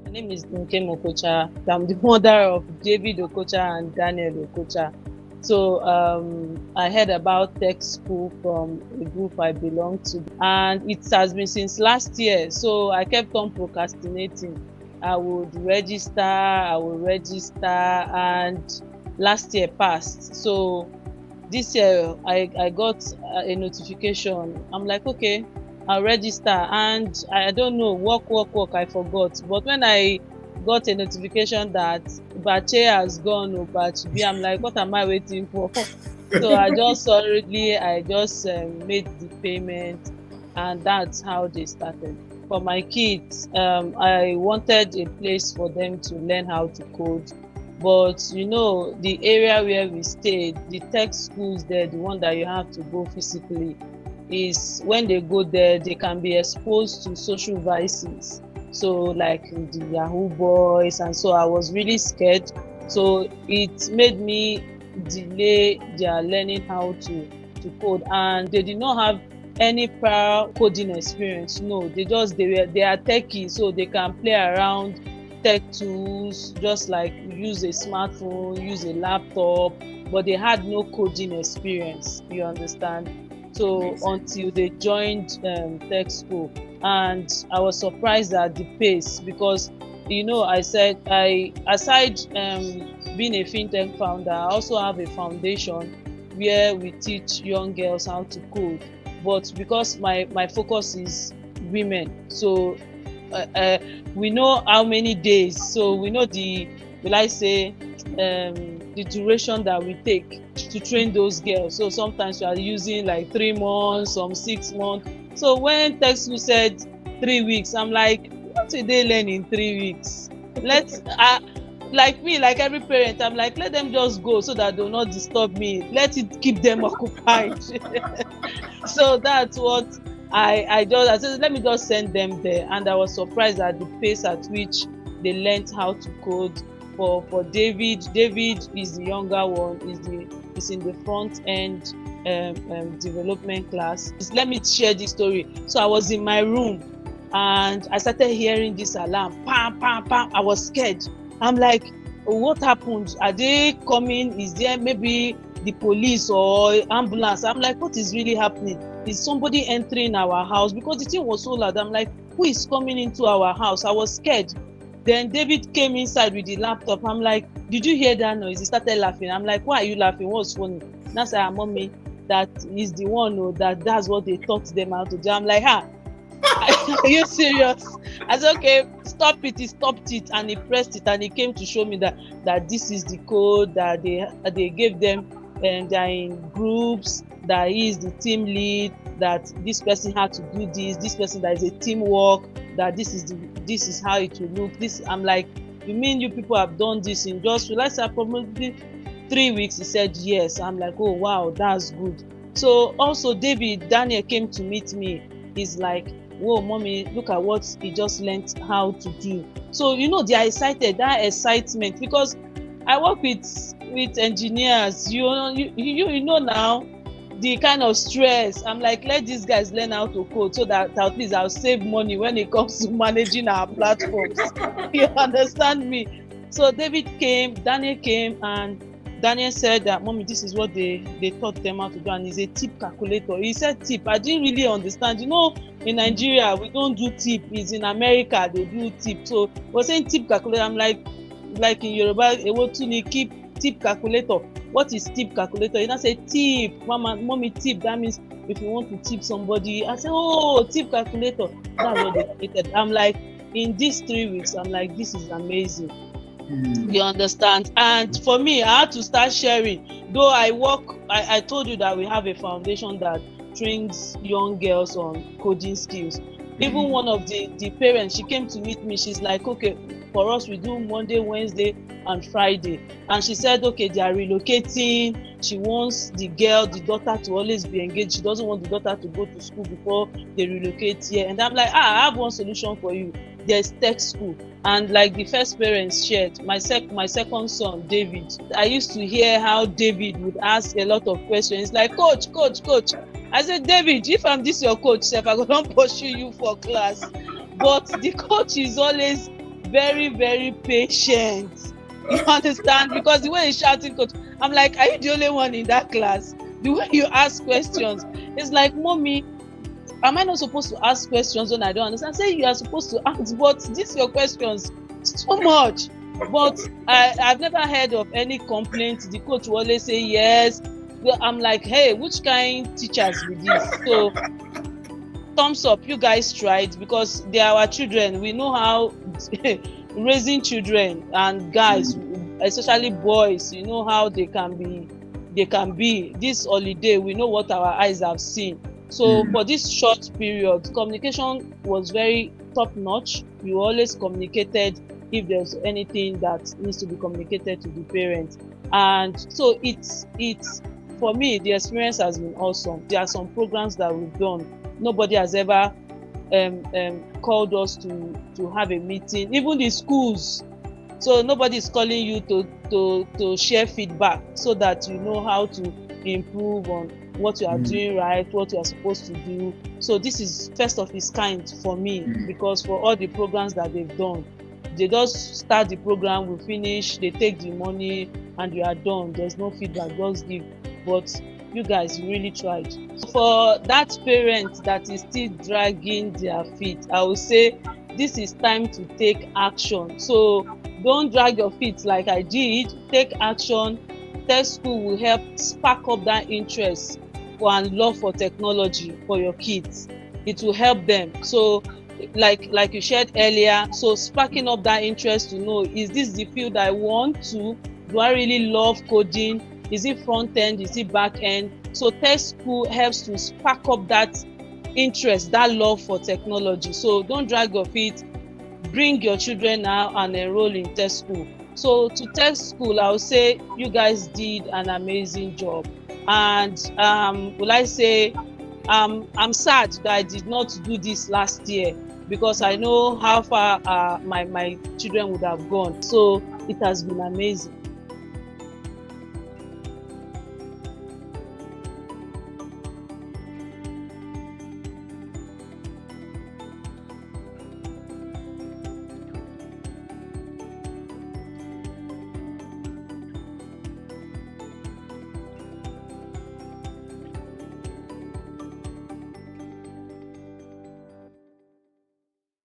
My name is Mrs Okocha. I'm the mother of David Okocha and Daniel Okocha. So I heard about Tech Skool from a group I belong to, and it has been since last year. So I kept on procrastinating. I would register, and last year passed. So this year I got a notification. I'm like, okay, I'll register, and I don't know, work, I forgot. But when I got a notification that batch A has gone or batch B, I'm like, what am I waiting for? So I just made the payment, and that's how they started. For my kids, I wanted a place for them to learn how to code. But the area where we stayed, the tech schools there, the one that you have to go physically, is when they go there, they can be exposed to social vices. So like the Yahoo boys, and so I was really scared. So it made me delay their learning how to code, and they did not have any prior coding experience. No, they are techies, so they can play around tech tools, just like use a smartphone, use a laptop, but they had no coding experience, you understand. So until they joined Tech Skool, and I was surprised at the pace, because I said, aside being a fintech founder, I also have a foundation where we teach young girls how to code. But because my focus is women, so we know how many days, so we know the duration that we take to train those girls. So sometimes we are using like 3 months, some 6 months. So when Tech Skool said 3 weeks, I'm like, what will they learn in 3 weeks? Let's like me, like every parent, I'm like, let them just go so that they'll not disturb me. Let it keep them occupied. So that's what I said, let me just send them there. And I was surprised at the pace at which they learned how to code. For David is the younger one, is in the front end development class. Let me share this story. So I was in my room and I started hearing this alarm, pam pam pam. I was scared. I'm like, what happened? Are they coming? Is there maybe the police or ambulance? I'm like, what is really happening? Is somebody entering our house? Because the thing was so loud. I'm like, who is coming into our house? I was scared. Then David came inside with the laptop. I'm like, did you hear that noise? He started laughing. I'm like, why are you laughing? What's funny? That's like, mommy, that is the one that's what they taught them how to do. I'm like, are you serious? I said, okay, stop it. He stopped it and he pressed it, and he came to show me that this is the code that they gave them, and they're in groups, that he is the team lead, that this person had to do this person that is a teamwork, that this is how it will look. I'm like, you mean you people have done this in just probably 3 weeks? He said yes. I'm like, oh wow, that's good. So also Daniel came to meet me. He's like, whoa mommy, look at what he just learned how to do. So they are excited, that excitement, because I work with engineers, you know now the kind of stress. I'm like, let these guys learn how to code so that at least I'll save money when it comes to managing our platforms. You understand me? So Daniel came, and Daniel said that, mommy, this is what they taught them how to do, and it's a tip calculator. He said tip. I didn't really understand. In Nigeria we don't do tip. It's in America they do tip. So we're saying tip calculator. I'm like in Yoruba, keep tip calculator. What is tip calculator? He now say tip, mommy, tip. That means if you want to tip somebody. I say, oh, tip calculator. That's what they created. I'm like, in these 3 weeks, I'm like, this is amazing. You understand? And for me, I had to start sharing. Though I told you that we have a foundation that trains young girls on coding skills. Even one of the parents, she came to meet me. She's like, okay, for us we do Monday, Wednesday and Friday, and she said, okay, they are relocating. She wants the daughter to always be engaged. She doesn't want the daughter to go to school before they relocate here. And I'm like, I have one solution for you. There's Tech Skool. And like the first parents shared, my second son David, I used to hear how David would ask a lot of questions like, coach. I said, David, if I'm this your coach, I don't pursue you for class. But the coach is always very, very patient. You understand? Because the way he's shouting, coach, I'm like, are you the only one in that class? The way you ask questions, it's like, mommy, am I not supposed to ask questions when I don't understand? I say you are supposed to ask, but these your questions so much. But I've never heard of any complaint. The coach will always say yes. I'm like, hey, which kind teachers with this? So thumbs up, you guys tried, because they are our children. We know how raising children and guys, especially boys, you know how they can be. This holiday, we know what our eyes have seen. So for this short period, communication was very top notch. We always communicated if there's anything that needs to be communicated to the parents. And so it's for me, the experience has been awesome. There are some programs that we've done. Nobody has ever called us to have a meeting, even the schools. So nobody is calling you to share feedback so that you know how to improve on what you are doing right, what you are supposed to do. So this is first of its kind for me, because for all the programs that they've done, they just start the program, we finish, they take the money, and you are done. There's no feedback, just give. But you guys really tried. For that parent that is still dragging their feet, I will say this is time to take action. So don't drag your feet like I did. Take action. Tech Skool will help spark up that interest and love for technology for your kids. It will help them. So like you shared earlier, so sparking up that interest to know, is this the field I want to? Do I really love coding? Is it front end? Is it back end? So Tech Skool helps to spark up that interest, that love for technology. So don't drag your feet. Bring your children now and enroll in Tech Skool. So to Tech Skool, I would say you guys did an amazing job. And will I say, I'm sad that I did not do this last year, because I know how far my children would have gone. So it has been amazing.